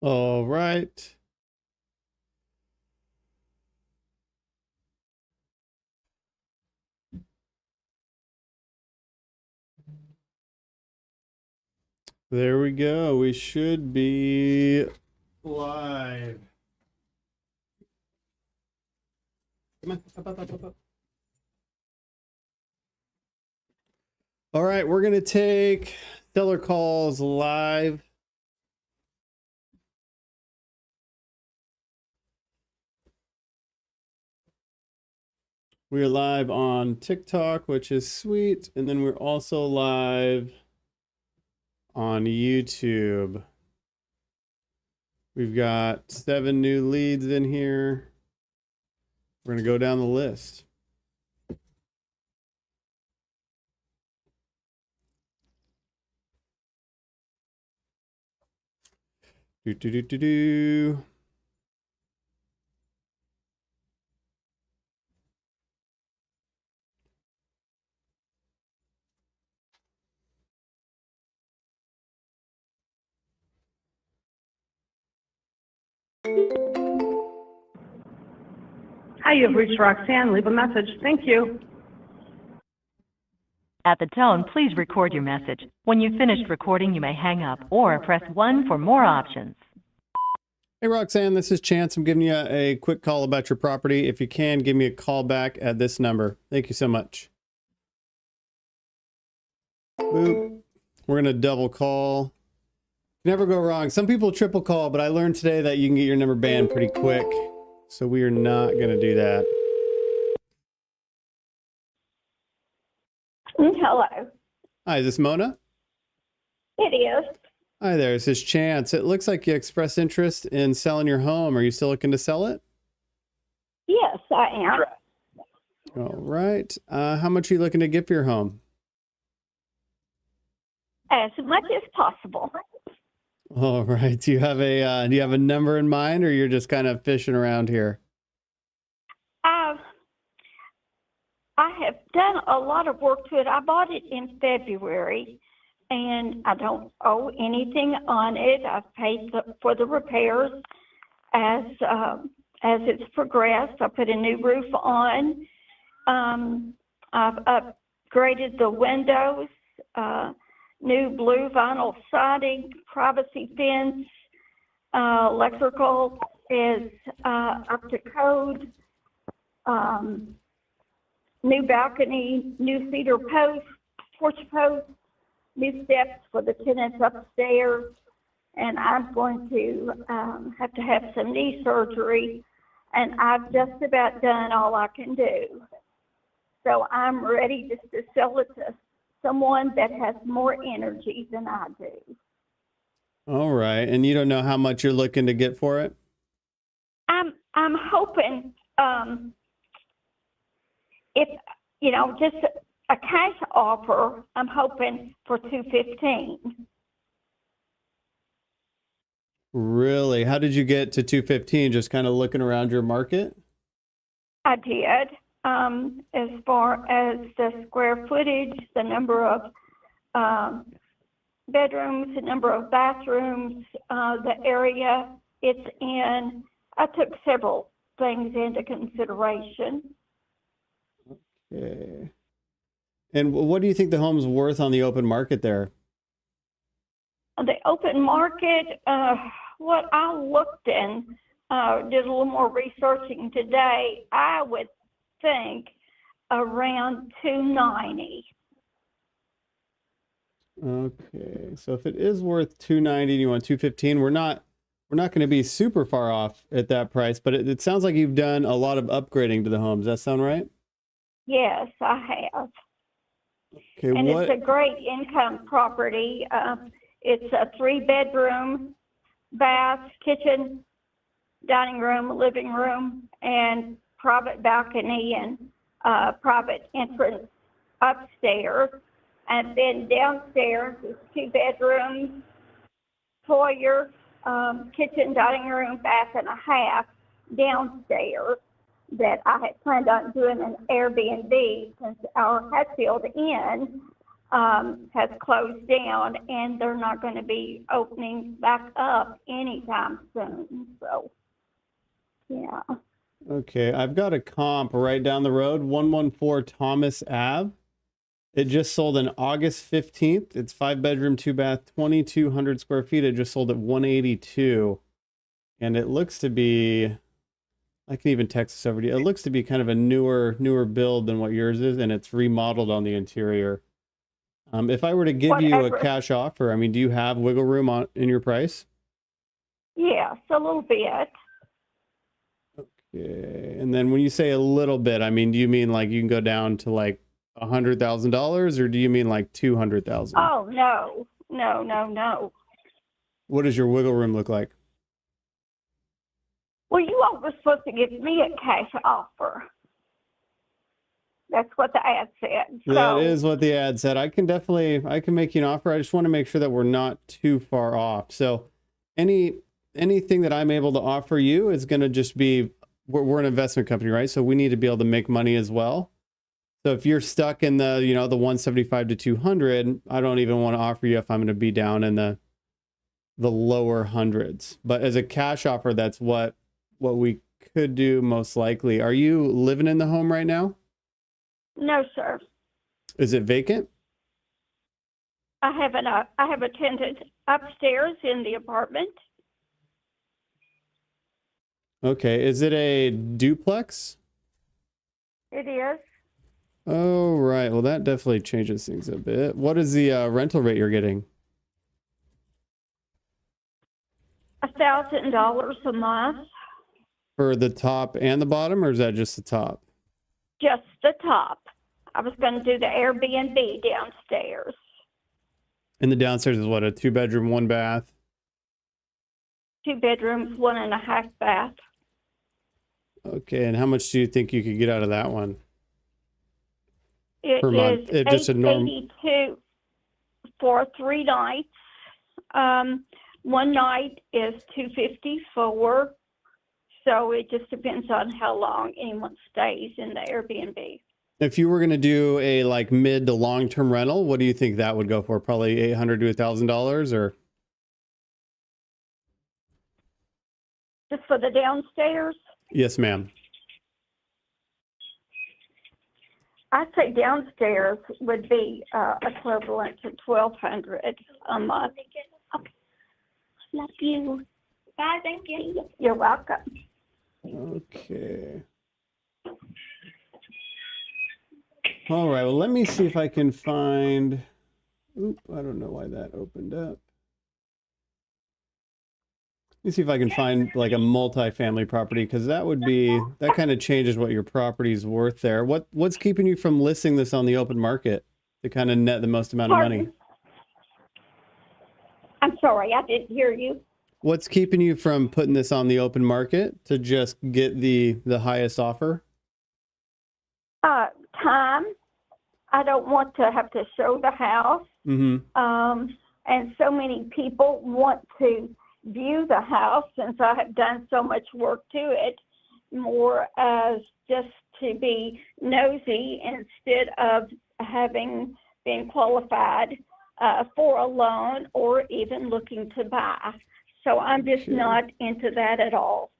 All right. There we go. We should be live. Come on. Up. All right, we're going to take seller calls live. We're live on TikTok, which is sweet. And then we're also live on YouTube. We've got 7 new leads in here. We're going to go down the list. Do. Hi, you've reached Roxanne. Leave a message. Thank you. At the tone, please record your message. When you've finished recording, you may hang up or press 1 for more options. Hey, Roxanne, this is Chance. I'm giving you a quick call about your property. If you can, give me a call back at this number. Thank you so much. Boop. We're going to double call. Never go wrong. Some people triple call, but I learned today that you can get your number banned pretty quick. So we are not going to do that. Hello. Hi, is this Mona? It is. Hi there, this is Chance. It looks like you expressed interest in selling your home. Are you still looking to sell it? Yes, I am. All right. How much are you looking to get for your home? As much as possible. All right. Do you have a number in mind, or you're just kind of fishing around here? I have done a lot of work to it. I bought it in February, and I don't owe anything on it. I've paid for the repairs as it's progressed. I put a new roof on. I've upgraded the windows, new blue vinyl siding, privacy fence, electrical is up to code. New balcony, new cedar posts, porch posts, new steps for the tenants upstairs, and I'm going to have some knee surgery, and I've just about done all I can do. So I'm ready just to sell it to someone that has more energy than I do. All right. And you don't know how much you're looking to get for it? I'm hoping if, just a cash offer, I'm hoping for $215,000. Really? How did you get to $215,000? Just kind of looking around your market? I did. As far as the square footage, the number of bedrooms, the number of bathrooms, the area it's in, I took several things into consideration. Okay. And what do you think the home's worth on the open market there? On the open market, what I looked in, did a little more researching today, I would think around $290,000. Okay. So if it is worth $290,000 and you want $215,000, we're not going to be super far off at that price, but it sounds like you've done a lot of upgrading to the home. Does that sound right? Yes, I have. Okay. And it's a great income property. It's a 3-bedroom, bath, kitchen, dining room, living room, and private balcony and private entrance upstairs. And then downstairs is 2 bedrooms, foyer, kitchen, dining room, bath and a half downstairs that I had planned on doing an Airbnb since our Hatfield Inn has closed down, and they're not going to be opening back up anytime soon. So, yeah. Okay, I've got a comp right down the road, 114 Thomas Ave. It just sold on August 15th. It's 5-bedroom, 2-bath, 2,200 square feet. It just sold at 182. And it looks to be, I can even text this over to you. It looks to be kind of a newer build than what yours is, and it's remodeled on the interior. If I were to give you a cash offer, I mean, do you have wiggle room in your price? Yes, a little bit. Okay. And then when you say a little bit, I mean, do you mean like you can go down to like $100,000, or do you mean like 200,000? Oh, no. No. What does your wiggle room look like? Well, you all were supposed to give me a cash offer. That's what the ad said. That is what the ad said. I can make you an offer. I just want to make sure that we're not too far off. So anything that I'm able to offer you is going to just be, we're an investment company, right? So we need to be able to make money as well. So if you're stuck in the, the 175 to 200, I don't even want to offer you if I'm going to be down in the lower hundreds. But as a cash offer, that's what we could do most likely. Are you living in the home right now? No, sir. Is it vacant? I have a tenant upstairs in the apartment. Okay. Is it a duplex? It is Oh, right. Well, that definitely changes things a bit. What is the rental rate you're getting? $1,000 a month. For the top and the bottom, or is that just the top? Just the top. I was going to do the Airbnb downstairs. And the downstairs is what, a 2-bedroom, 1-bath? 2 bedrooms, 1.5 bath. Okay, and how much do you think you could get out of that one? It Per month? is Just a $882 for 3 nights. One night is $254. So it just depends on how long anyone stays in the Airbnb. If you were going to do a like mid to long-term rental, what do you think that would go for? Probably $800 to $1,000, or? Just for the downstairs? Yes, ma'am. I'd say downstairs would be equivalent to $1,200 a month. Okay. Love you. Bye, thank you. You're welcome. Okay. All right, well, let me see if I can find, I don't know why that opened up. Let me see if I can find like a multifamily property, because that kind of changes what your property's worth there. What's keeping you from listing this on the open market to kind of net the most amount of money? I'm sorry, I didn't hear you. What's keeping you from putting this on the open market to just get the highest offer? Time. I don't want to have to show the house. Mm-hmm. And so many people want to view the house, since I have done so much work to it, more as just to be nosy instead of having been qualified for a loan or even looking to buy. So I'm just not into that at all.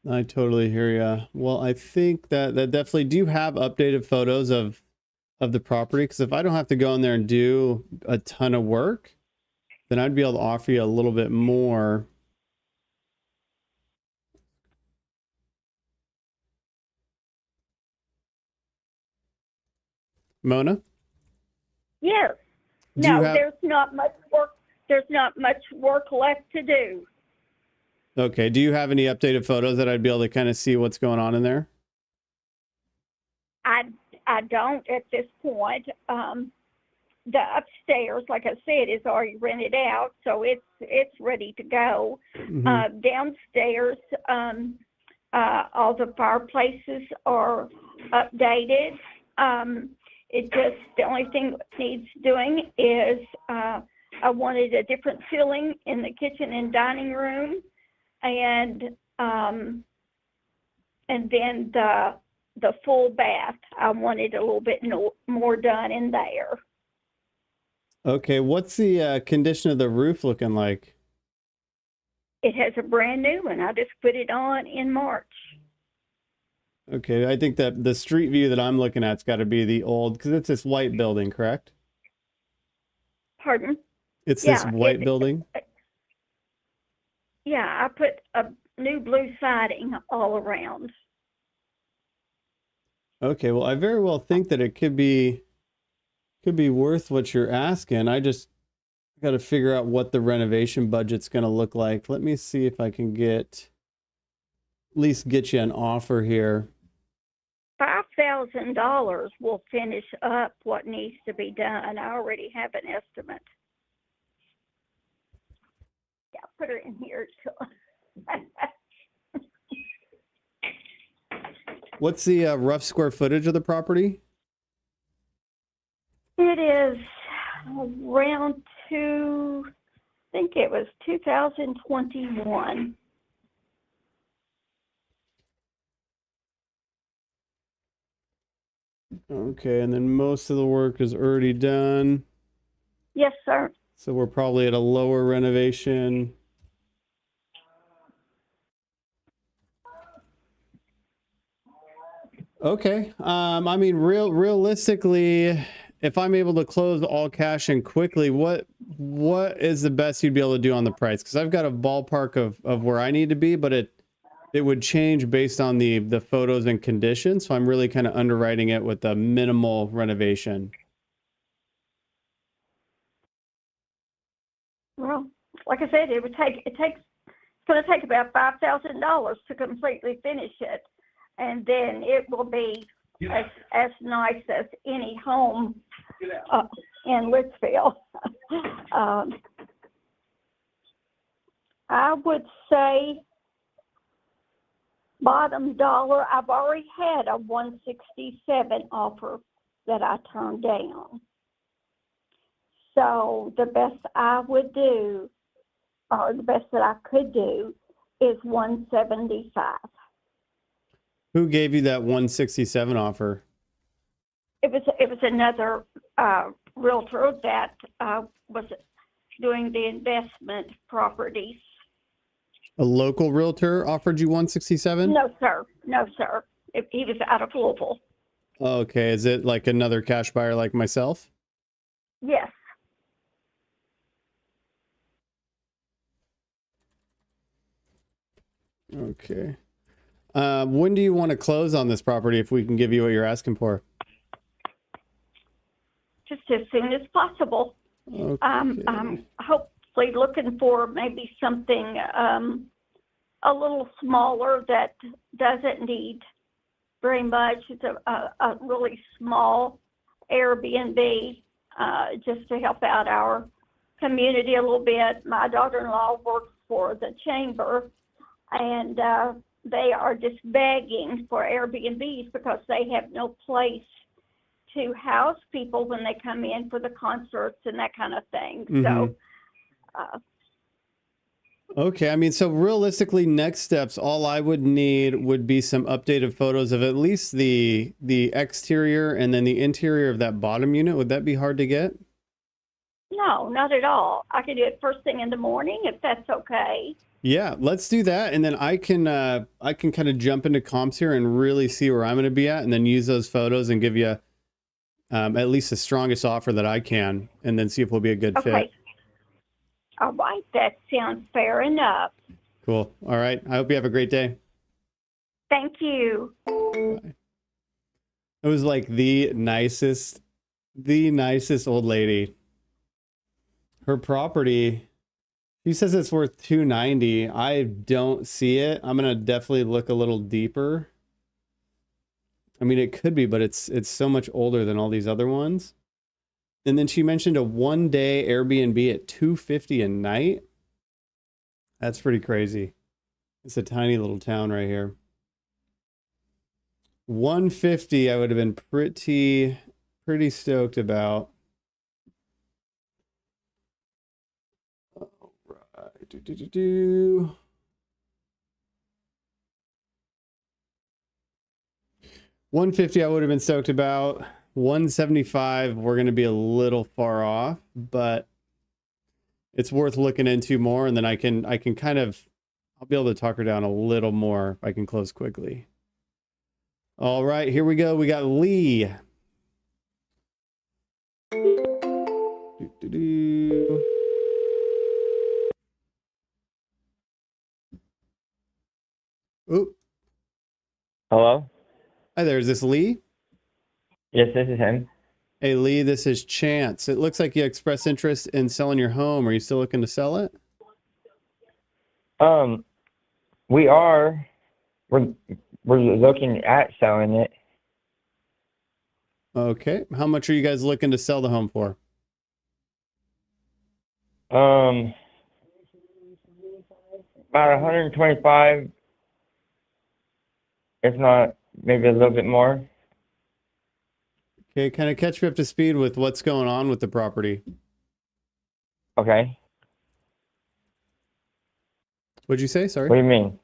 I totally hear you. Well, I think that definitely, do you have updated photos of the property? Because if I don't have to go in there and do a ton of work, then I'd be able to offer you a little bit more. Mona? Yes. No, there's not much work. There's not much work left to do. Okay. Do you have any updated photos that I'd be able to kind of see what's going on in there? I don't at this point. The upstairs, like I said, is already rented out, so it's ready to go. Mm-hmm. Downstairs, all the fireplaces are updated. The only thing that needs doing is I wanted a different ceiling in the kitchen and dining room, and then the full bath. I wanted a little bit more done in there. Okay, what's the condition of the roof looking like? It has a brand new one. I just put it on in March. Okay, I think that the street view that I'm looking at's got to be the old, because it's this white building, correct? Pardon? It's this white building? Yeah, I put a new blue siding all around. Okay, well, I very well think that it could be worth what you're asking. I just got to figure out what the renovation budget's going to look like. Let me see if I can at least get you an offer here. $5,000 will finish up what needs to be done. I already have an estimate. Yeah, put her in here. What's the rough square footage of the property? It is around I think it was 2021. Okay, and then most of the work is already done. Yes, sir. So we're probably at a lower renovation. Okay. I mean, realistically, if I'm able to close all cash and quickly, what is the best you'd be able to do on the price? Because I've got a ballpark of where I need to be, but it would change based on the photos and conditions. So I'm really kind of underwriting it with a minimal renovation. Well, like I said, it's going to take about $5,000 to completely finish it, and then it will be as nice as any home in Litchfield. I would say bottom dollar. I've already had a 167 offer that I turned down. So the best I would do, or the best that I could do, is 175. Who gave you that 167 offer? It was another realtor that was doing the investment properties. A local realtor offered you 167? No, sir. No, sir. He was out of Louisville. Okay, is it like another cash buyer like myself? Yes. Okay. When do you want to close on this property if we can give you what you're asking for? Just as soon as possible. Okay. I'm hopefully looking for maybe something a little smaller that doesn't need very much. It's a really small Airbnb just to help out our community a little bit. My daughter-in-law works for the chamber, and they are just begging for Airbnbs because they have no place to house people when they come in for the concerts and that kind of thing. Mm-hmm. So, okay. I mean, so realistically, next steps, all I would need would be some updated photos of at least the exterior and then the interior of that bottom unit. Would that be hard to get? no, not at all. I can do it first thing in the morning if that's okay. Yeah, let's do that, and then I can kind of jump into comps here and really see where I'm going to be at, and then use those photos and give you at least the strongest offer that I can, and then see if we'll be a good fit. All right, that sounds fair enough. Cool. All right. I hope you have a great day. Thank you. Bye. It was like the nicest old lady. Her property, she says it's worth $290. I don't see it. I'm gonna definitely look a little deeper. I mean, it could be, but it's so much older than all these other ones. And then she mentioned a 1-day Airbnb at $250 a night. That's pretty crazy. It's a tiny little town right here. $150 I would have been pretty stoked about. $150 I would have been stoked about. 175, we're going to be a little far off, but it's worth looking into more. And then I can kind of, I'll be able to talk her down a little more if I can close quickly. All right, here we go. We got Lee. Doo-doo-doo. Oop. Hello? Hi there. Is this Lee? Yes, this is him. Hey, Lee, this is Chance. It looks like you expressed interest in selling your home. Are you still looking to sell it? We are. We're looking at selling it. Okay. How much are you guys looking to sell the home for? About 125, if not maybe a little bit more. Okay, kind of catch me up to speed with what's going on with the property. Okay. What'd you say? Sorry. What do you mean?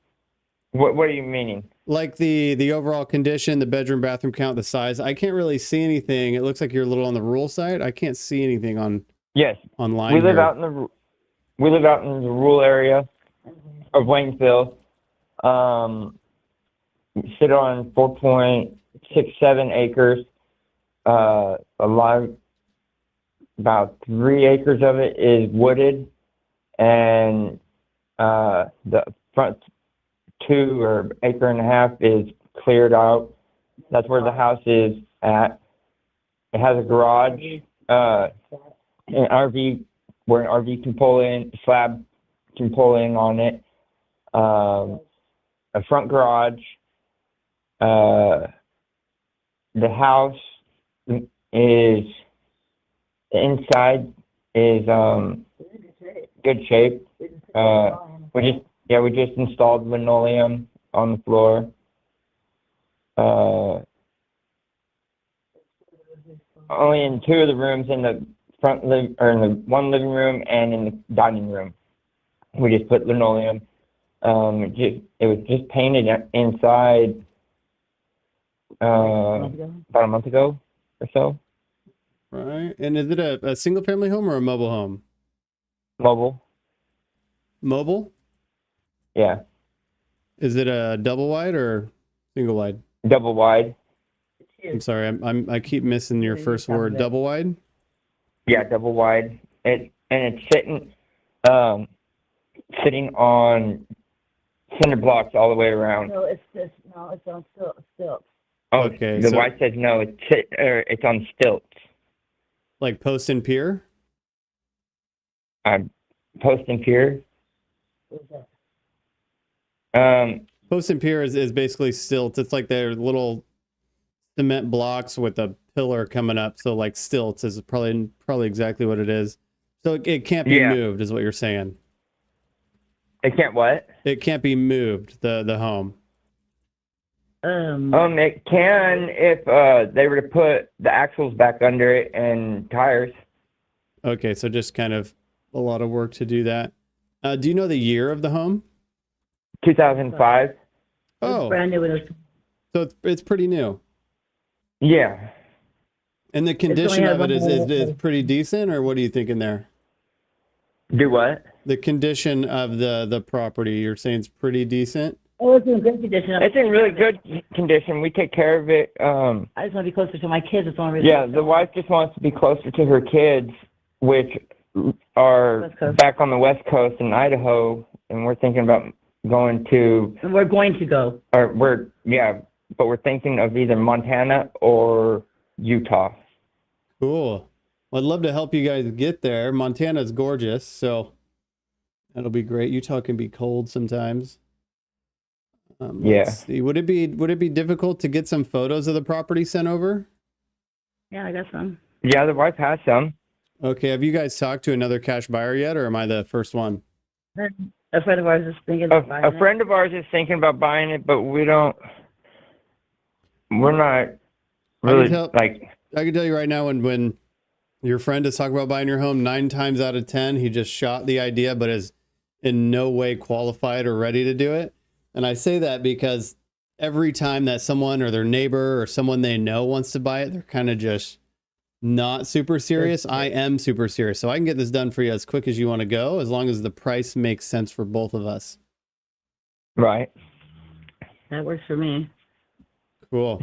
What are you meaning? Like the overall condition, the bedroom, bathroom count, the size. I can't really see anything. It looks like you're a little on the rural side. I can't see anything Yes. online. We live here. out in the rural area of Waynesville. We sit on 4.67 acres. About 3 acres of it is wooded, and the front 2 or acre and a half is cleared out. That's where the house is at. It has a garage, an RV, where an RV can pull in, slab can pull in on it, a front garage. The house is, the inside is good shape. We just installed linoleum on the floor. Only in 2 of the rooms, in the in the one living room and in the dining room, we just put linoleum. It was just painted inside about a month ago or so. Right. And is it a single family home or a mobile home? Mobile. Mobile? Yeah. Is it a double wide or single wide? Double wide. I'm sorry, I keep missing your first word. Double wide? Yeah, double wide. It's sitting on cinder blocks all the way around. No, it's on stilts. Oh, Okay, the so- wife says no. It's on stilts. Like post and pier? Post and pier. What is that? Post and pier is basically stilts. It's like they're little cement blocks with a pillar coming up. So like stilts is probably exactly what it is. So it can't be moved, is what you're saying. It can't what? It can't be moved, the home. It can if they were to put the axles back under it and tires. Okay, so just kind of a lot of work to do that. Do you know the year of the home? 2005. Oh, Brand new. so it's pretty new. Yeah. And the condition only of it had one is pretty decent, or what are you thinking there? Do what? The condition of the property, you're saying it's pretty decent? Oh, it's in good condition. It's in really good condition. We take care of it. I just want to be closer to my kids. It's only reason. Yeah, the wife just wants to be closer to her kids, which are West Coast. back on the West Coast in Idaho, and we're thinking about going to, And we're going to go. but we're thinking of either Montana or Utah. Cool. Well, I'd love to help you guys get there. Montana's gorgeous, so that'll be great. Utah can be cold sometimes. Let's see. Would it be difficult to get some photos of the property sent over? Yeah, I got some. Yeah, the wife has some. Okay. Have you guys talked to another cash buyer yet, or am I the first one? A friend of ours is thinking about buying A friend of ours is thinking about buying it, but we're not really I can tell you right now, when your friend is talking about buying your home, 9 times out of 10, he just shot the idea, but is in no way qualified or ready to do it. And I say that because every time that someone or their neighbor or someone they know wants to buy it, they're kind of just not super serious. I am super serious. So I can get this done for you as quick as you want to go, as long as the price makes sense for both of us. Right. That works for me. Cool.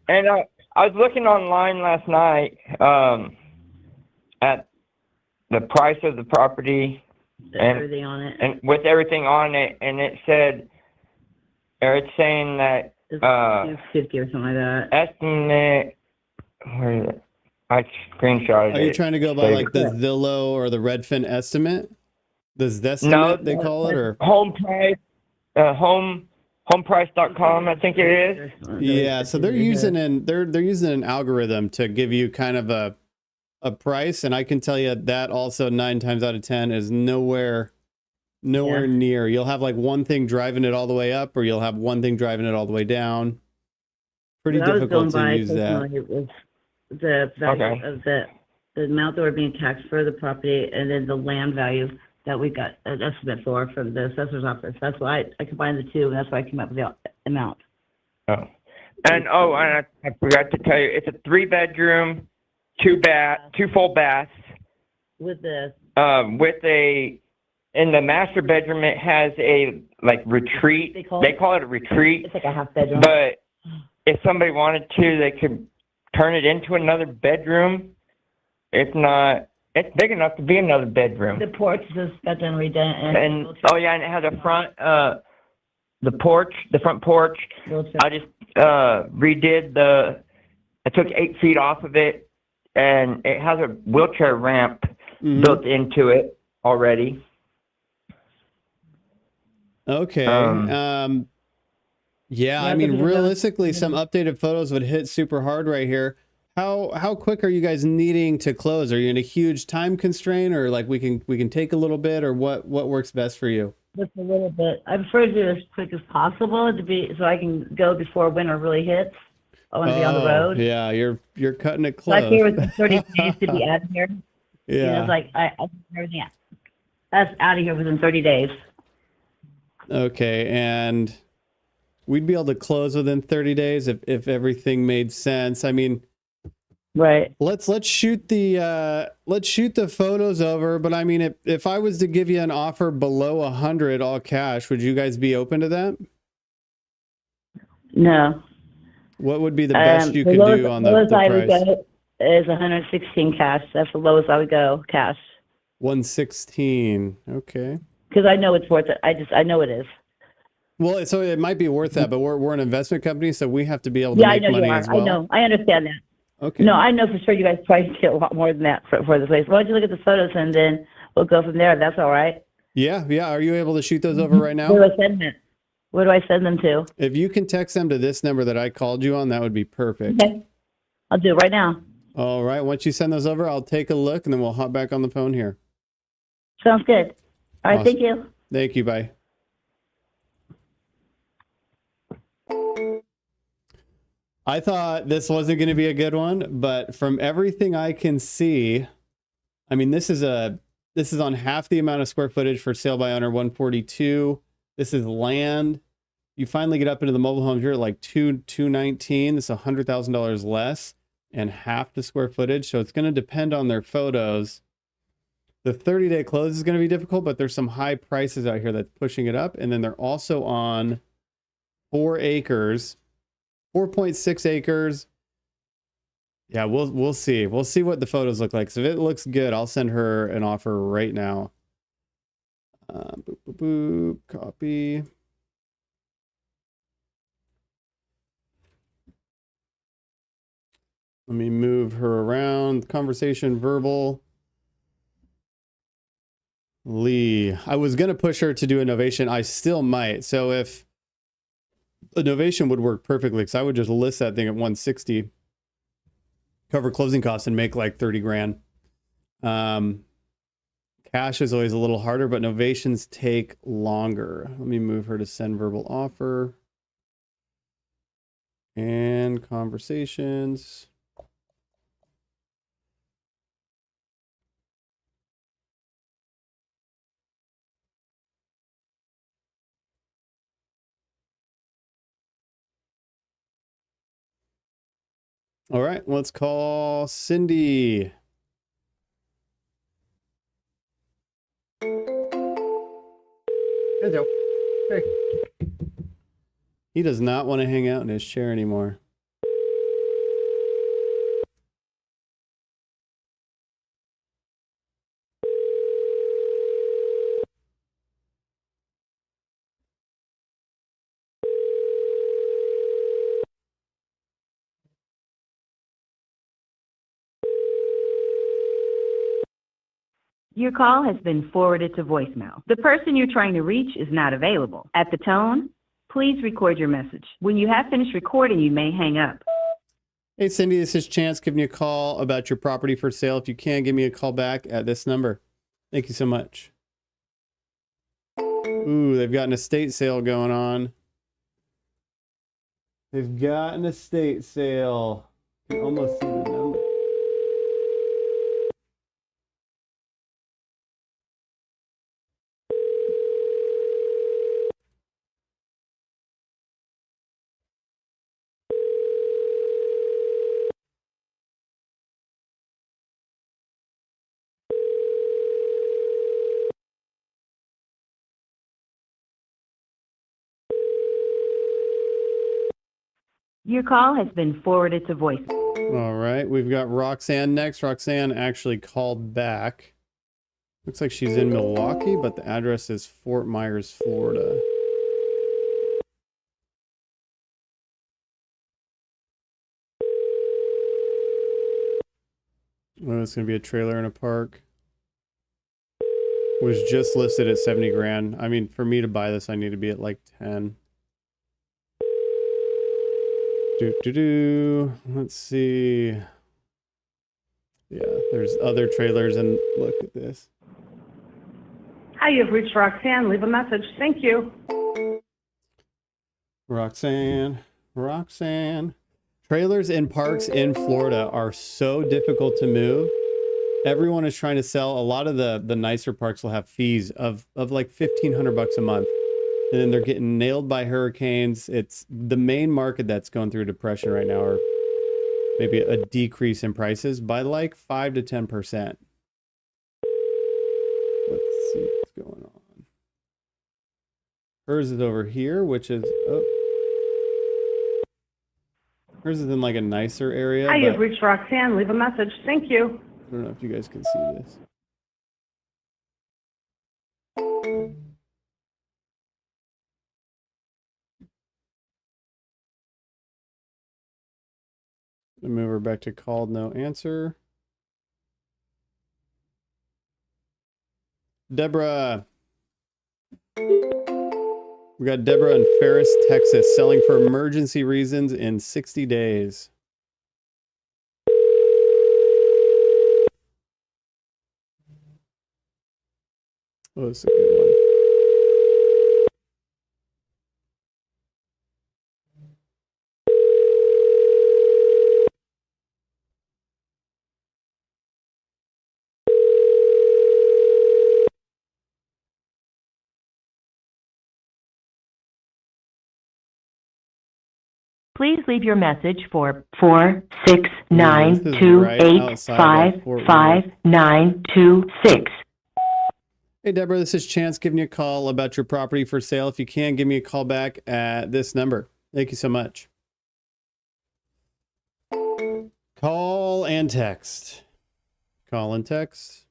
And I was looking online last night at the price of the property Everything on it. and with everything on it, and it said, or it's saying that It's 250 or something like that. estimate. Where is it? I screenshotted it. Are you trying to go by like the Zillow or the Redfin estimate? The Zestimate, they call it, or home price, homeprice.com, I think it is. yeah. So they're using an algorithm to give you kind of a price, and I can tell you that also 9 times out of 10 is nowhere near. You'll have like one thing driving it all the way up, or you'll have one thing driving it all the way down. Pretty difficult to use that. It was the value of the amount that were being taxed for the property, and then the land value that we got an estimate for from the assessor's office. That's why I combined the two, and that's why I came up with the amount. And I forgot to tell you, it's a 3-bedroom, 2 full baths. With the In the master bedroom, it has a retreat. They call it a retreat. It's like a half bedroom. But if somebody wanted to, they could turn it into another bedroom. If not, it's big enough to be another bedroom. The porch just got done redone. And it has a front, the front porch. I just redid I took 8 feet off of it, and it has a wheelchair ramp built into it already. Okay. Yeah, I mean, realistically, some updated photos would hit super hard right here. How quick are you guys needing to close? Are you in a huge time constraint, or like we can take a little bit, or what works best for you? Just a little bit. I prefer to do it as quick as possible so I can go before winter really hits. I want to be on the road. Yeah, you're cutting it close. Like here within 30 days to be out of here. Yeah. You know, it's like I everything that's out of here within 30 days. Okay, and we'd be able to close within 30 days if everything made sense. I mean, right. Let's shoot the photos over, but I mean, if I was to give you an offer below 100 all cash, would you guys be open to that? No. What would be the best you could do on the price? I would go is 116 cash. That's the lowest I would go cash. 116. Okay. Because I know it's worth it. I know it is. Well, so it might be worth that, but we're an investment company, so we have to be able to make money as well. I know. I understand that. Okay. No, I know for sure you guys probably get a lot more than that for the place. Why don't you look at the photos and then we'll go from there. That's all right. Yeah. Are you able to shoot those over right now? Where do I send them to? If you can text them to this number that I called you on, that would be perfect. Okay. I'll do it right now. All right. Once you send those over, I'll take a look, and then we'll hop back on the phone here. Sounds good. All right. Awesome. Thank you. Thank you. Bye. I thought this wasn't going to be a good one, but from everything I can see, I mean, this is on half the amount of square footage for sale by owner 142. This is land. You finally get up into the mobile homes, you're at like 219. This is $100,000 less and half the square footage. So it's going to depend on their photos. The 30-day close is going to be difficult, but there's some high prices out here that's pushing it up. And then they're also on 4 acres, 4.6 acres. Yeah, we'll see. We'll see what the photos look like. So if it looks good, I'll send her an offer right now. Copy. Let me move her around. Conversation, verbal. Lee. I was going to push her to do a Novation. I still might. So if a Novation would work perfectly, because I would just list that thing at 160, cover closing costs, and make like 30 grand. Cash is always a little harder, but Novations take longer. Let me move her to send verbal offer. And conversations. All right, let's call Cindy. Hello. Hey. He does not want to hang out in his chair anymore. Your call has been forwarded to voicemail. The person you're trying to reach is not available. At the tone, please record your message. When you have finished recording, you may hang up. Hey, Cindy, this is Chance giving you a call about your property for sale. If you can, give me a call back at this number. Thank you so much. Ooh, they've got an estate sale going on. They've got an estate sale. You can almost see the number. Your call has been forwarded to voicemail. All right, we've got Roxanne next. Roxanne actually called back. Looks like she's in Milwaukee, but the address is Fort Myers, Florida. Oh, it's going to be a trailer in a park. Was just listed at 70 grand. I mean, for me to buy this, I need to be at like 10. Let's see. Yeah, there's other trailers, and look at this. Hi, you've reached Roxanne. Leave a message. Thank you. Roxanne. Trailers in parks in Florida are so difficult to move. Everyone is trying to sell. A lot of the nicer parks will have fees of like $1,500 a month. And then they're getting nailed by hurricanes. It's the main market that's going through depression right now, or maybe a decrease in prices by like 5 to 10%. Let's see what's going on. Hers is over here, which is hers is in like a nicer area. Hi, you've reached Roxanne. Leave a message. Thank you. I don't know if you guys can see this. I'll move her back to called, no answer. Deborah. We got Deborah in Ferris, Texas, selling for emergency reasons in 60 days. Oh, that's a good one. Please leave your message for 469-285-5926. Hey, Deborah, this is Chance giving you a call about your property for sale. If you can, give me a call back at this number. Thank you so much. Call and text. Call and text.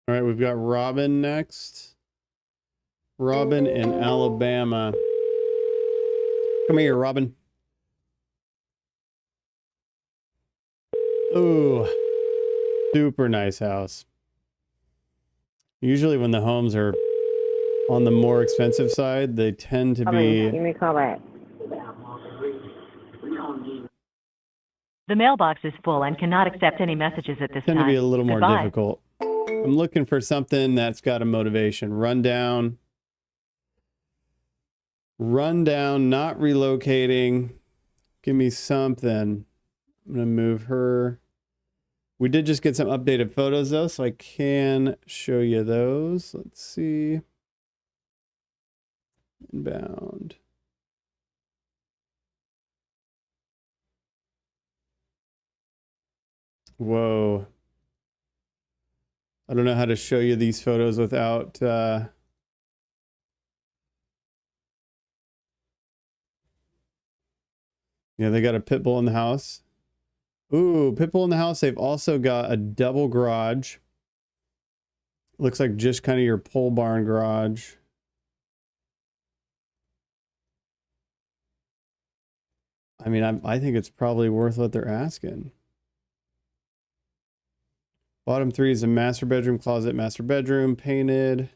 All right, we've got Robin next. Robin in Alabama. Come here, Robin. Ooh, super nice house. Usually when the homes are on the more expensive side, they tend to be... Give me a call back. The mailbox is full and cannot accept any messages at this Tend time. to be a little more Goodbye. difficult. I'm looking for something that's got a motivation. Rundown, not relocating. Give me something. I'm going to move her. We did just get some updated photos though, so I can show you those. Let's see. Inbound. Whoa. I don't know how to show you these photos without yeah, they got a pit bull in the house. Ooh, pit bull in the house. They've also got a double garage. Looks like just kind of your pole barn garage. I mean, I think it's probably worth what they're asking. Bottom three is a master bedroom, closet, master bedroom, painted.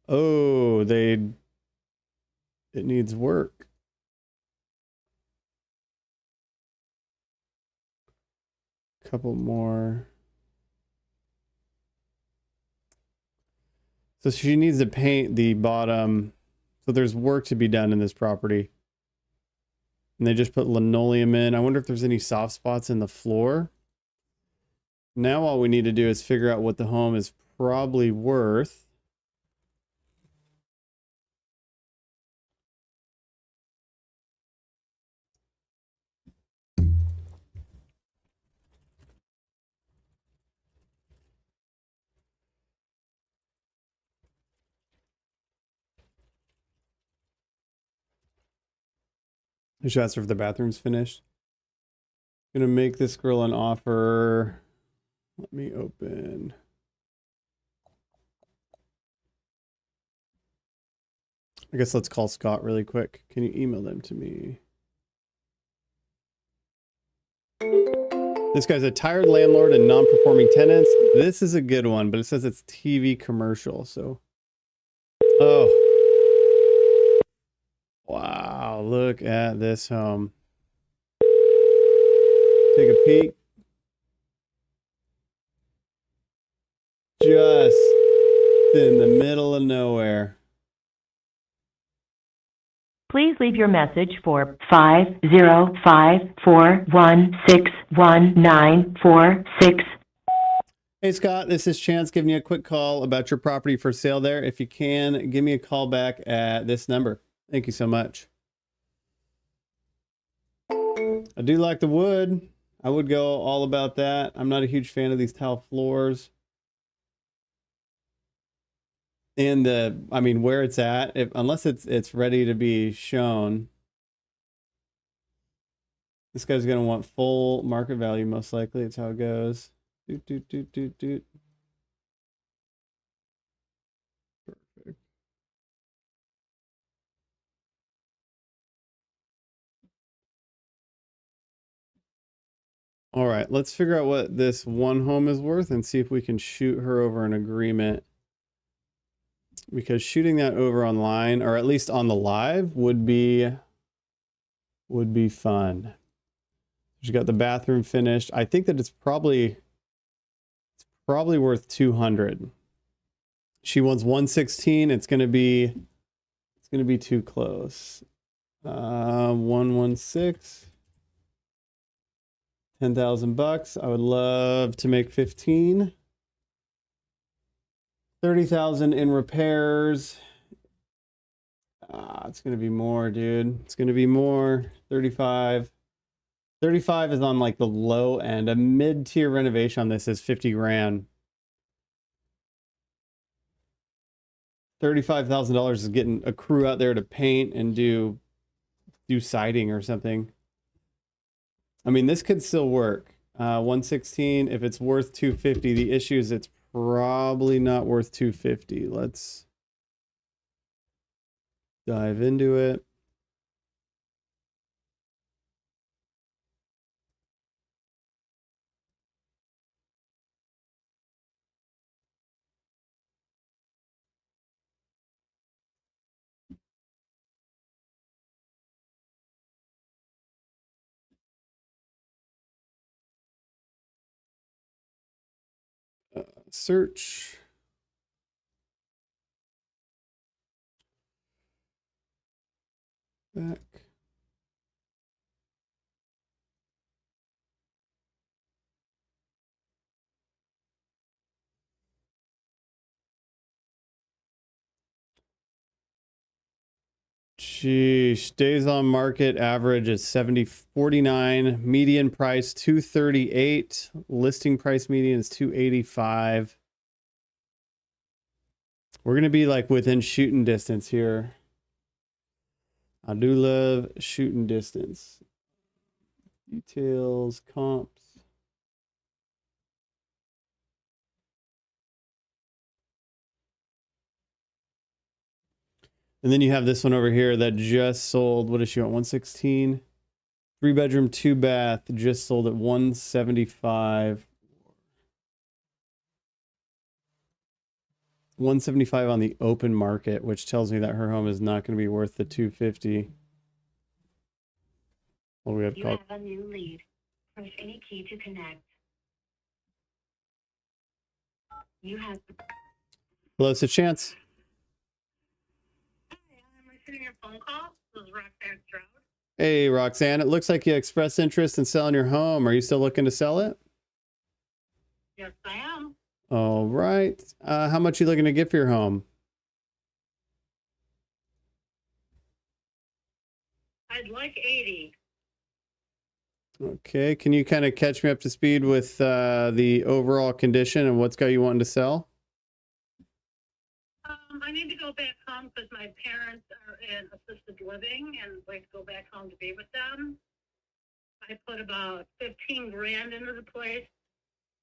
Oh, it needs work. Couple more. So she needs to paint the bottom. So there's work to be done in this property. And they just put linoleum in. I wonder if there's any soft spots in the floor. Now all we need to do is figure out what the home is probably worth. I should ask her if the bathroom's finished. Gonna make this girl an offer. Let me open. I guess let's call Scott really quick. Can you email them to me? This guy's a tired landlord and non-performing tenants. This is a good one, but it says it's TV commercial, so. Oh. Wow, look at this home. Take a peek. Just in the middle of nowhere. Please leave your message for 50541611946. Hey Scott, this is Chance giving you a quick call about your property for sale there. If you can, give me a call back at this number. Thank you so much. I do like the wood. I would go all about that. I'm not a huge fan of these tile floors. And I mean, where it's at, unless it's ready to be shown, this guy's gonna want full market value most likely. It's how it goes. Doot, doot, doot, doot, doot. Perfect. All right, let's figure out what this one home is worth and see if we can shoot her over an agreement. Because shooting that over online, or at least on the live, would be fun. She's got the bathroom finished. I think that it's probably worth 200. She wants 116. It's gonna be too close. 116. $10,000. I would love to make 15. 30,000 in repairs. It's gonna be more, dude. It's gonna be more. 35. 35 is on like the low end. A mid-tier renovation on this is 50 grand. $35,000 is getting a crew out there to paint and do siding or something. I mean, this could still work. 116. If it's worth 250, the issue is it's probably not worth 250. Let's dive into it. Search. Back. Sheesh. Days on market average is 70.49. Median price 238. Listing price median is 285. We're gonna be like within shooting distance here. I do love shooting distance. Details, comps. And then you have this one over here that just sold. What does she want? 116. 3-bedroom, 2-bath, just sold at 175. 175 on the open market, which tells me that her home is not going to be worth the 250. What do we have to call? You have a new lead. Press any key to connect. You have. Hello, it's a chance. Hi, I'm receiving your phone call. This is Roxanne Stroud. Hey, Roxanne, it looks like you expressed interest in selling your home. Are you still looking to sell it? Yes, I am. All right. How much are you looking to get for your home? I'd like 80. Okay. Can you kind of catch me up to speed with the overall condition and what's got you wanting to sell? I need to go back home because my parents are in assisted living and I'd like to go back home to be with them. I put about 15 grand into the place,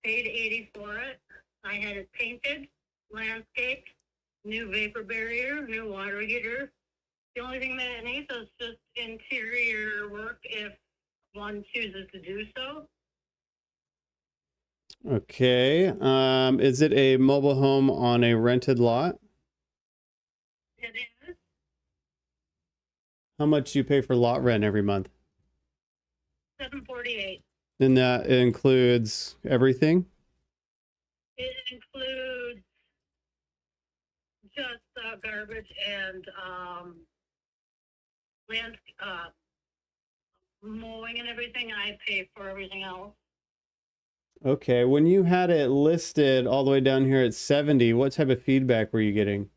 paid 80 for it. I had it painted, landscaped, new vapor barrier, new water heater. The only thing that it needs is just interior work if one chooses to do so. Okay. Is it a mobile home on a rented lot? It is How much do you pay for lot rent every month? $748. And that includes everything? It includes just garbage and land mowing and everything. I pay for everything else. Okay. When you had it listed all the way down here at 70, what type of feedback were you getting?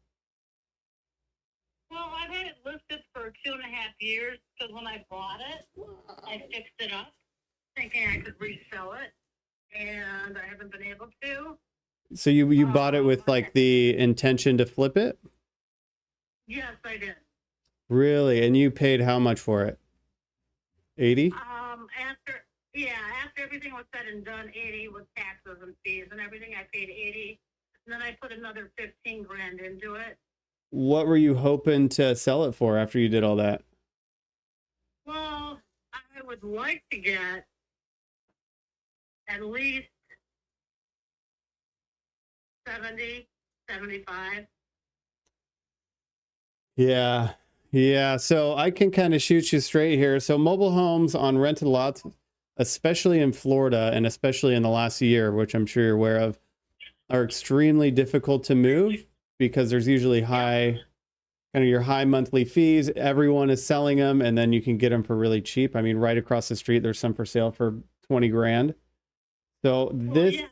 Well, I've had it listed for 2.5 years because when I bought it, I fixed it up thinking I could resell it, and I haven't been able to. So you bought it with like the intention to flip it? Yes, I did. Really? And you paid how much for it? 80? After everything was said and done, 80 with taxes and fees and everything, I paid 80. And then I put another 15 grand into it. What were you hoping to sell it for after you did all that? Well, I would like to get at least 70, 75. Yeah. Yeah. So I can kind of shoot you straight here. So mobile homes on rented lots, especially in Florida and especially in the last year, which I'm sure you're aware of, are extremely difficult to move because there's usually high your high monthly fees. Everyone is selling them and then you can get them for really cheap. I mean, right across the street, there's some for sale for 20 grand. So this,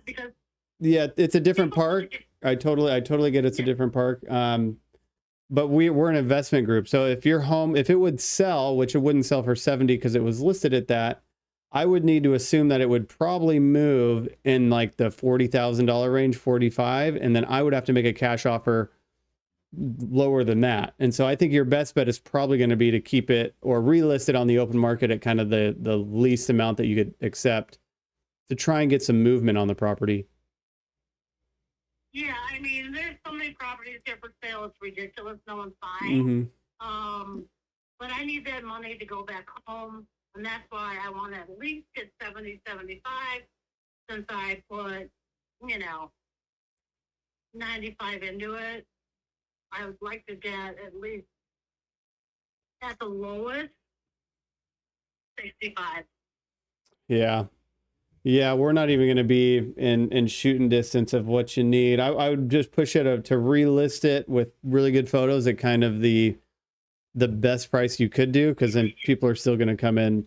yeah, it's a different park. I totally get it's a different park. But we're an investment group. So if your home, if it would sell, which it wouldn't sell for 70 because it was listed at that, I would need to assume that it would probably move in like the $40,000 range, 45, and then I would have to make a cash offer lower than that. And so I think your best bet is probably going to be to keep it or relist it on the open market at kind of the least amount that you could accept to try and get some movement on the property. Yeah, I mean, there's so many properties here for sale, it's ridiculous. No one's buying. But I need that money to go back home, and that's why I want to at least get 70, 75, since I put, 95 into it. I would like to get at least, at the lowest, 65. Yeah. Yeah, we're not even going to be in shooting distance of what you need. I would just push it to relist it with really good photos at kind of the best price you could do, because then people are still going to come in.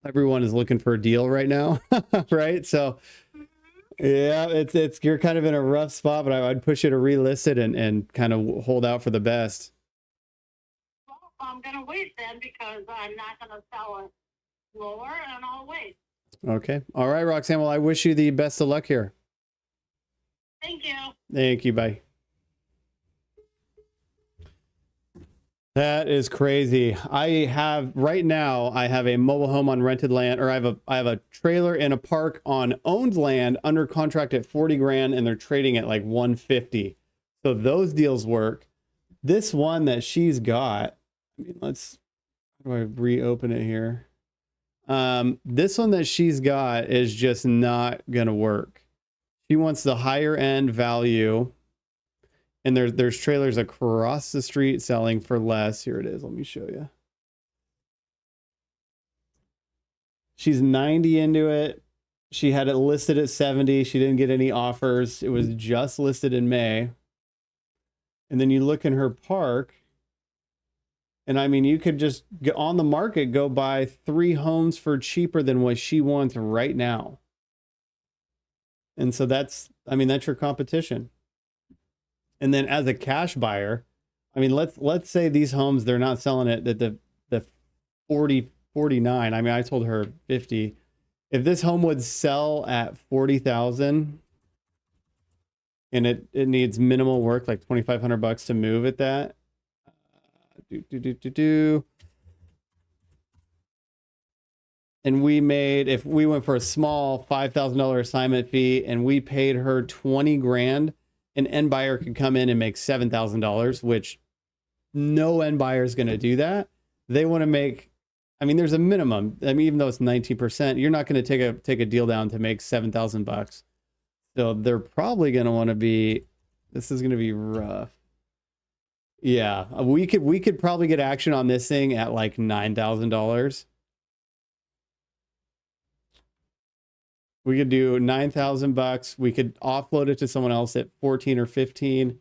Everyone is looking for a deal right now, right? So yeah, it's you're kind of in a rough spot, but I'd push you to relist it and kind of hold out for the best. Well, I'm gonna wait then because I'm not gonna sell it lower, and I'll wait. Okay. All right, Roxanne. Well, I wish you the best of luck here. Thank you. Thank you. Bye. That is crazy. I have a mobile home on rented land, or I have a trailer in a park on owned land under contract at 40 grand, and they're trading at like 150. So those deals work. This one that she's got, I mean, how do I reopen it here? This one that she's got is just not gonna work. She wants the higher end value. And there's trailers across the street selling for less. Here it is. Let me show you. She's 90 into it. She had it listed at 70. She didn't get any offers. It was just listed in May. And then you look in her park, and I mean, you could just get on the market, go buy 3 homes for cheaper than what she wants right now. And so that's your competition. And then as a cash buyer, I mean, let's say these homes, they're not selling it at the 40, 49. I mean, I told her 50. If this home would sell at 40,000 and it needs minimal work, like $2,500 to move at that. And if we went for a small $5,000 assignment fee and we paid her 20 grand, an end buyer could come in and make $7,000, which no end buyer is going to do that. They want to make, I mean, there's a minimum. I mean, even though it's 19%, you're not going to take a deal down to make $7,000. So they're probably going to want to be, this is going to be rough. Yeah, we could probably get action on this thing at like $9,000. We could do $9,000. We could offload it to someone else at 14 or 15.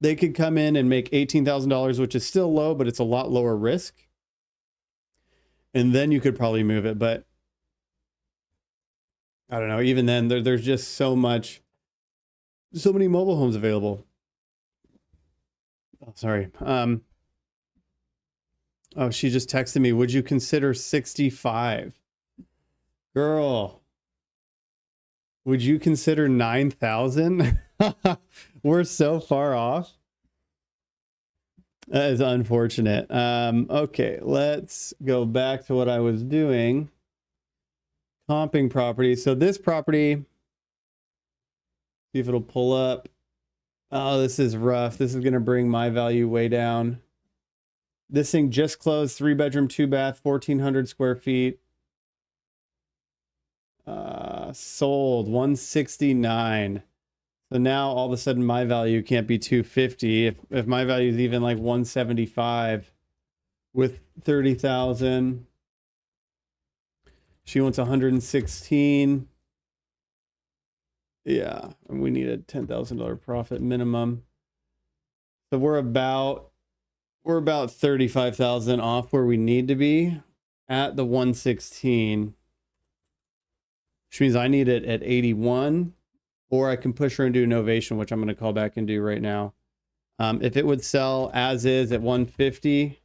They could come in and make $18,000, which is still low, but it's a lot lower risk. And then you could probably move it. But I don't know. Even then, there's just so many mobile homes available. Oh, sorry. Oh, she just texted me. Would you consider 65? Girl. Would you consider 9,000? We're so far off. That is unfortunate. Okay, let's go back to what I was doing. Comping property. So this property, see if it'll pull up. Oh, this is rough. This is going to bring my value way down. This thing just closed, 3-bedroom, 2-bath, 1,400 square feet. Sold 169. So now all of a sudden my value can't be 250. If my value is even like 175 with 30,000, she wants 116. Yeah, and we need a $10,000 profit minimum. So we're about 35,000 off where we need to be at the 116. Which means I need it at 81, or I can push her and do Novation, which I'm going to call back and do right now. If it would sell as is at 150,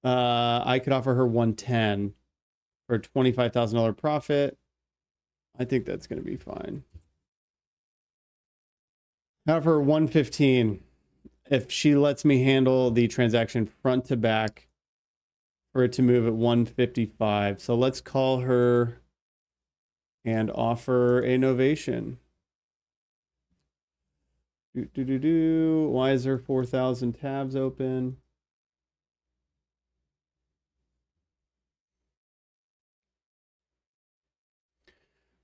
I could offer her 110 for a $25,000 profit. I think that's going to be fine. Offer her 115 if she lets me handle the transaction front to back, for it to move at 155. So let's call her and offer a Novation. Why is there 4,000 tabs open?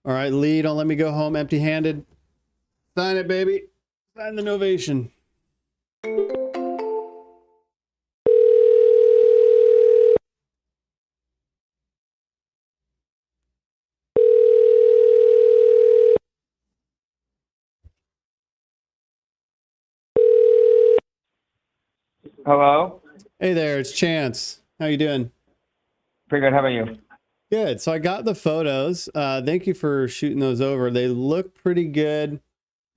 All right, Lee, don't let me go home empty-handed. Sign it, baby. Sign the Novation. Hello? Hey there, it's Chance. How you doing? Pretty good. How about you? Good. So I got the photos. Thank you for shooting those over. They look pretty good.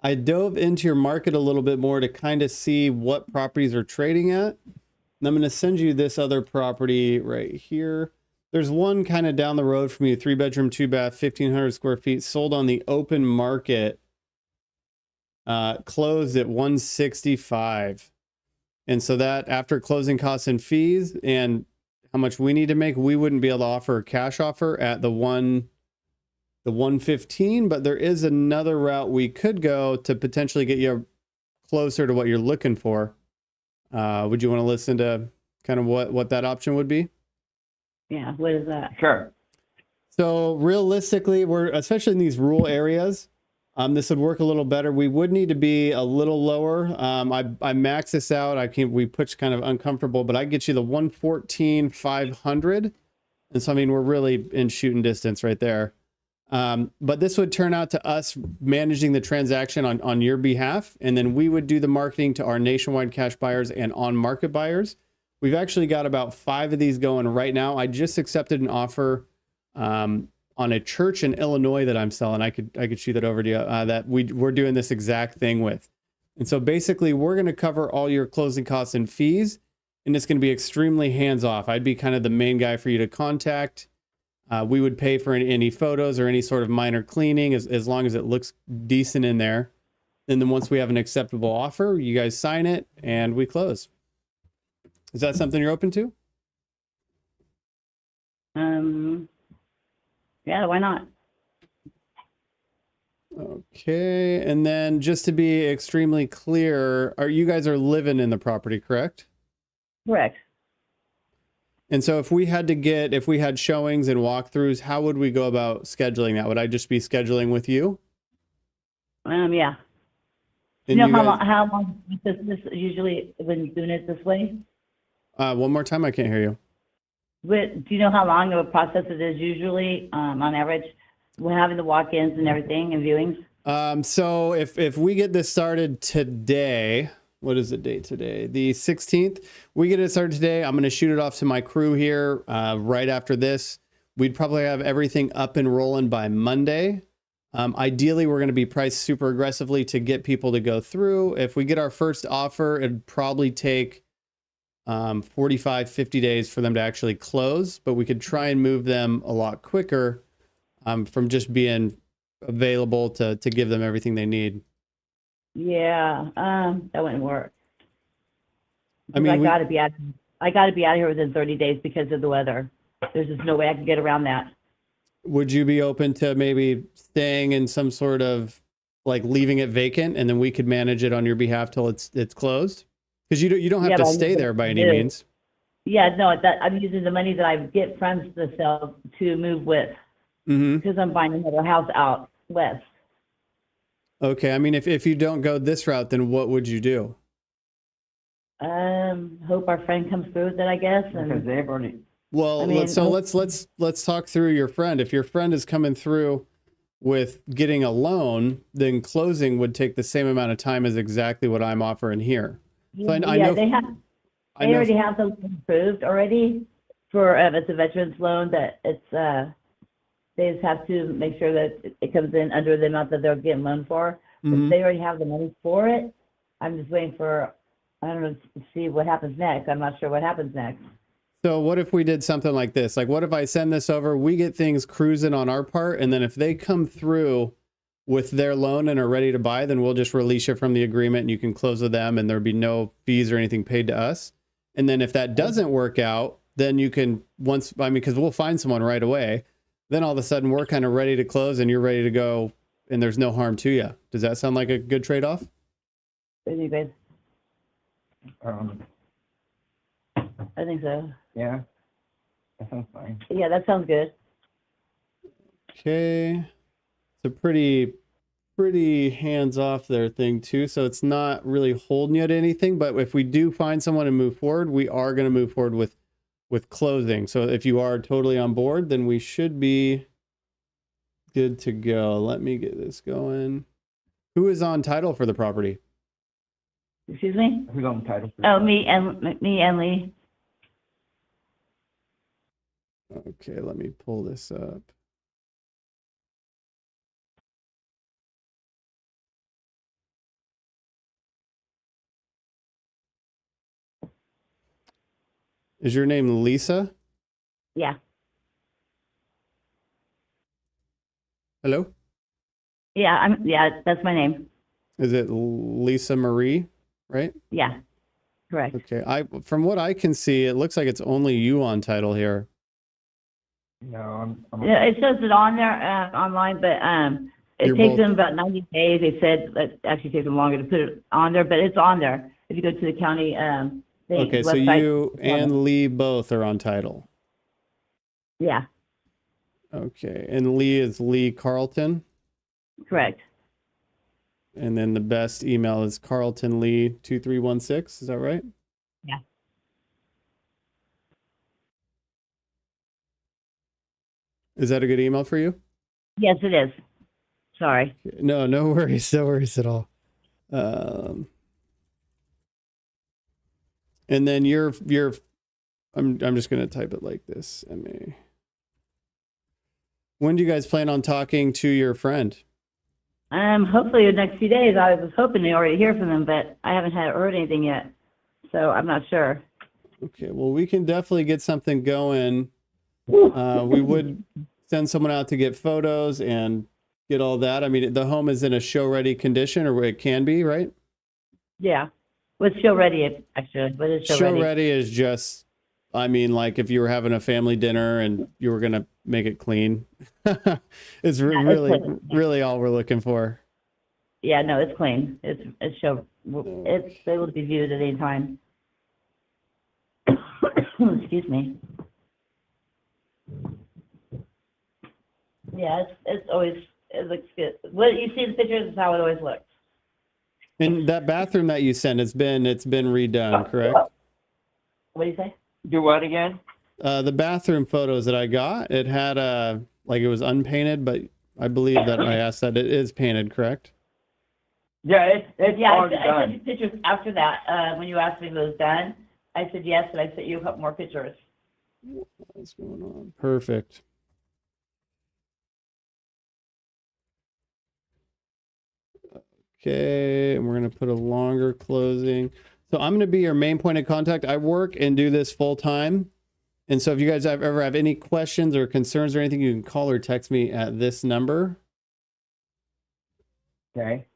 I dove into your market a little bit more to kind of see what properties are trading at. And I'm going to send you this other property right here. There's one kind of down the road from you, 3-bedroom, 2-bath, 1,500 square feet, sold on the open market, closed at 165. And so that after closing costs and fees and how much we need to make, we wouldn't be able to offer a cash offer at the 115, but there is another route we could go to potentially get you closer to what you're looking for. Would you want to listen to kind of what that option would be? Yeah, what is that? Sure. So realistically, we're especially in these rural areas. This would work a little better. We would need to be a little lower. I max this out. We push kind of uncomfortable, but I get you the 114,500. And so, I mean, we're really in shooting distance right there. But this would turn out to us managing the transaction on your behalf. And then we would do the marketing to our nationwide cash buyers and on market buyers. We've actually got about 5 of these going right now. I just accepted an offer, on a church in Illinois that I'm selling. I could shoot that over to you, that we're doing this exact thing with. And so basically we're going to cover all your closing costs and fees, and it's going to be extremely hands-off. I'd be kind of the main guy for you to contact. We would pay for any photos or any sort of minor cleaning as long as it looks decent in there. And then once we have an acceptable offer, you guys sign it and we close. Is that something you're open to? Yeah, why not? Okay, and then just to be extremely clear, you guys are living in the property, correct? Correct. And so if we had showings and walkthroughs, how would we go about scheduling that? Would I just be scheduling with you? Yeah. And You know you guys, how long does this usually when doing it this way? one more time, I can't hear you. Do you know how long of a process it is usually, on average, when having the walk-ins and everything and viewings? So if we get this started today, what is the date today? The 16th. We get it started today. I'm going to shoot it off to my crew here right after this. We'd probably have everything up and rolling by Monday. Ideally, we're going to be priced super aggressively to get people to go through. If we get our first offer, it'd probably take 45, 50 days for them to actually close, but we could try and move them a lot quicker from just being available to give them everything they need. Yeah, that wouldn't work. I mean, I gotta be out of here within 30 days because of the weather. There's just no way I can get around that. Would you be open to maybe staying in some sort of like leaving it vacant and then we could manage it on your behalf till it's closed? Because you don't have to stay there by any means. Yeah, no, I'm using the money that I get from the sale to move with, because I'm buying another house out west. Okay, I mean, if you don't go this route, then what would you do? Hope our friend comes through with it, I guess. Because they've already. Well, I mean, let's talk through your friend. If your friend is coming through with getting a loan, then closing would take the same amount of time as exactly what I'm offering here. So I know, they already have the loan approved already for it's a veterans loan that it's they just have to make sure that it comes in under the amount that they're getting loan for. But they already have the money for it. I'm just waiting for, I don't know, to see what happens next. I'm not sure what happens next. So what if we did something like this? Like, what if I send this over, we get things cruising on our part, and then if they come through with their loan and are ready to buy, then we'll just release you from the agreement and you can close with them and there'll be no fees or anything paid to us. And then if that doesn't work out, then you can because we'll find someone right away. Then all of a sudden we're kind of ready to close and you're ready to go and there's no harm to you. Does that sound like a good trade-off? What do you guys? I think so. Yeah. That sounds fine. Yeah, that sounds good. Okay. It's a pretty hands-off there thing too. So it's not really holding you to anything, but if we do find someone and move forward, we are going to move forward with closing. So if you are totally on board, then we should be good to go. Let me get this going. Who is on title for the property? Excuse me? Who's on the title? Oh, me and Lee. Okay, let me pull this up. Is your name Lisa? Yeah. Hello? Yeah, that's my name. Is it Lisa Marie, right? Yeah, correct. Okay. From what I can see, it looks like it's only you on title here. No, Yeah, it says it on there, online, but, it You're takes both- them about 90 days. They said it actually takes them longer to put it on there, but it's on there. If you go to the county, Okay, so website. you and Lee both are on title. Yeah, Okay. And Lee is Lee Carlton. correct. And then the best email is carltonlee2316. Is that right? Yeah. Is that a good email for you? Yes, it is. Sorry. No, no worries. No worries at all. And then I'm just going to type it like this. When do you guys plan on talking to your friend? Hopefully the next few days. I was hoping to already hear from them, but I haven't heard anything yet. So I'm not sure. Okay, well, we can definitely get something going. We would send someone out to get photos and get all that. I mean, the home is in a show-ready condition, or it can be, right? Yeah. What's show ready, actually? What is show ready? Show-ready is just, I mean, like if you were having a family dinner and you were going to make it clean. It's really all we're looking for. Yeah, no, it's clean. It's able to be viewed at any time. Excuse me. Yeah, it looks good. What you see in the pictures is how it always looks. And that bathroom that you sent, it's been redone, correct? What do you say? Do what again? The bathroom photos that I got, it had like it was unpainted, but I believe that I asked that it is painted, correct? Yeah, it's already I done. sent you pictures after that. When you asked me if it was done, I said yes, and I sent you a couple more pictures. What's going on? Perfect. Okay, and we're going to put a longer closing. So I'm going to be your main point of contact. I work and do this full time. And so if you guys ever have any questions or concerns or anything, you can call or text me at this number. Okay.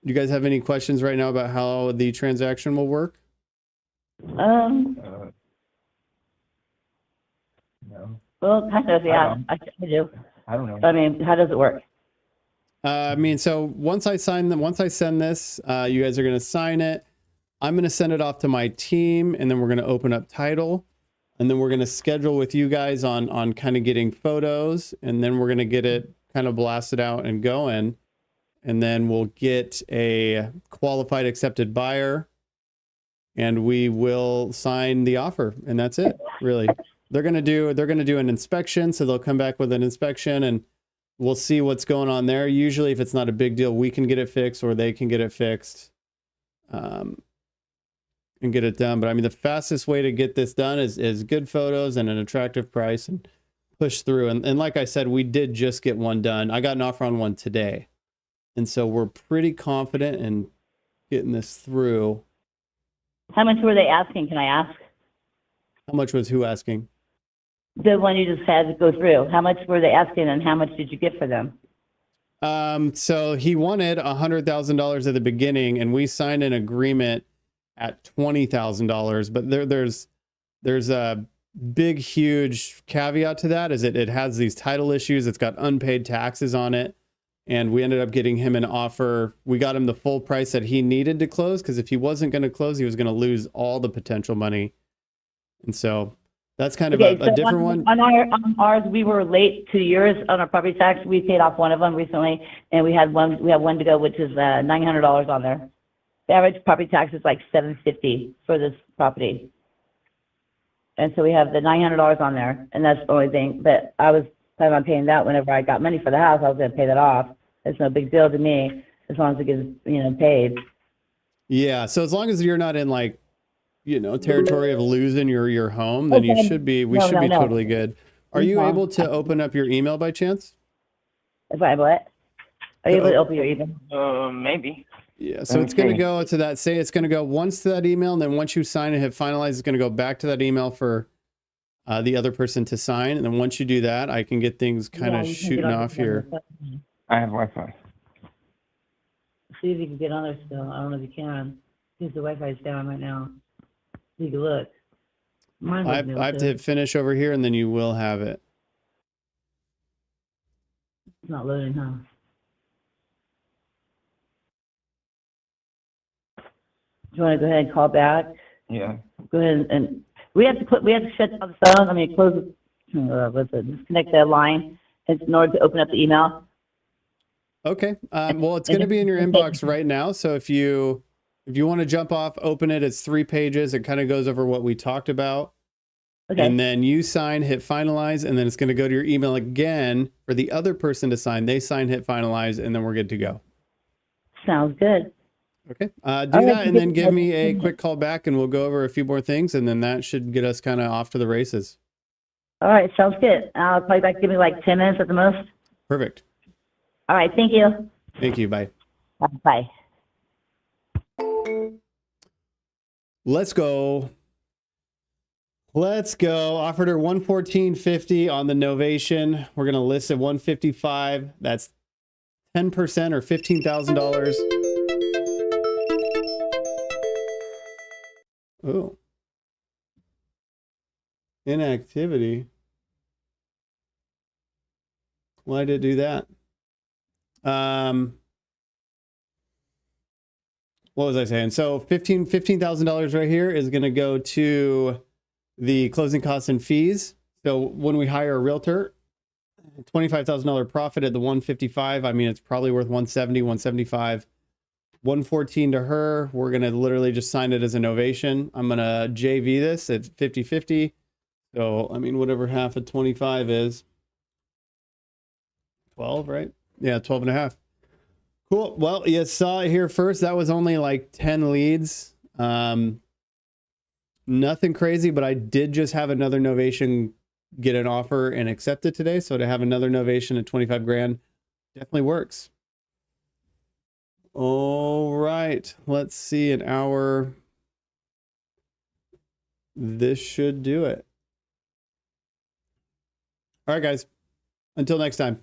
Do you guys have any questions right now about how the transaction will work? No. Well, kind of, yeah. I do. I don't know. I mean, how does it work? I mean, so once I send this, you guys are going to sign it. I'm going to send it off to my team, and then we're going to open up title, and then we're going to schedule with you guys on kind of getting photos, and then we're going to get it kind of blasted out and going, and then we'll get a qualified accepted buyer, and we will sign the offer, and that's it. Really, they're going to do an inspection, so they'll come back with an inspection, and we'll see what's going on there. Usually, if it's not a big deal, we can get it fixed or they can get it fixed and get it done. But I mean, the fastest way to get this done is good photos and an attractive price and push through. And like I said, we did just get one done. I got an offer on one today. And so we're pretty confident in getting this through. How much were they asking, can I ask? How much was who asking? The one you just had to go through. How much were they asking and how much did you get for them? So he wanted $100,000 at the beginning, and we signed an agreement at $20,000. But there's a big, huge caveat to that, is it has these title issues. It's got unpaid taxes on it. And we ended up getting him an offer. We got him the full price that he needed to close, because if he wasn't going to close, he was going to lose all the potential money. And so that's kind of a different one. On ours, we were late 2 years on our property tax. We paid off one of them recently, and we have one to go, which is $900 on there. The average property tax is like $750 for this property. And so we have the $900 on there, and that's the only thing. But I was planning on paying that whenever I got money for the house. I was going to pay that off. It's no big deal to me as long as it gets, paid. Yeah. So as long as you're not in like, territory of losing your home, then we should be No. totally good. Are you No. able to open up your email by chance? If I what? Are you able to open your email? Maybe. Yeah. So Let it's me going to see. go to that, say it's going to go once to that email. And then once you sign and hit finalize, it's going to go back to that email for the other person to sign. And then once you do that, I can get things kind of you can get shooting on off here. I have Wi-Fi. See if you can get on there still. I don't know if you can. Since the Wi-Fi is down right now. You can look. Mine I was have to hit finish over here, and then you will have it. It's not loading, huh? Do you want to go ahead and call back? Yeah. Go ahead and we have to shut down the phone. I mean, close. Disconnect that line in order to open up the email. Okay. Well, it's going to be in your inbox right now. So if you want to jump off, open it. It's 3 pages. It kind of goes over what we talked about. Okay. And then you sign, hit finalize, and then it's going to go to your email again for the other person to sign. They sign, hit finalize, and then we're good to go. Sounds good. Okay. Do that, and then give me a quick call back, and we'll go over a few more things, and then that should get us kind of off to the races. All right. Sounds good. I'll call you back. Give me like 10 minutes at the most. Perfect. All right. Thank you. Thank you. Bye. Bye. Let's go. Offered her $114.50 on the Novation. We're gonna list at $155. That's 10% or $15,000. Oh, inactivity. Why did it do that? What was I saying? So $15,000 right here is gonna go to the closing costs and fees. So when we hire a realtor, $25,000 profit at the 155. I mean, it's probably worth 170, 175, 114 to her. We're going to literally just sign it as a novation. I'm going to JV this at 50-50. So, I mean, whatever half of 25 is 12, right? Yeah. 12 and a half. Cool. Well, you saw it here first. That was only like 10 leads. Nothing crazy, but I did just have another novation get an offer and accept it today. So to have another novation at 25 grand definitely works. All right. Let's see, an hour. This should do it. All right, guys. Until next time.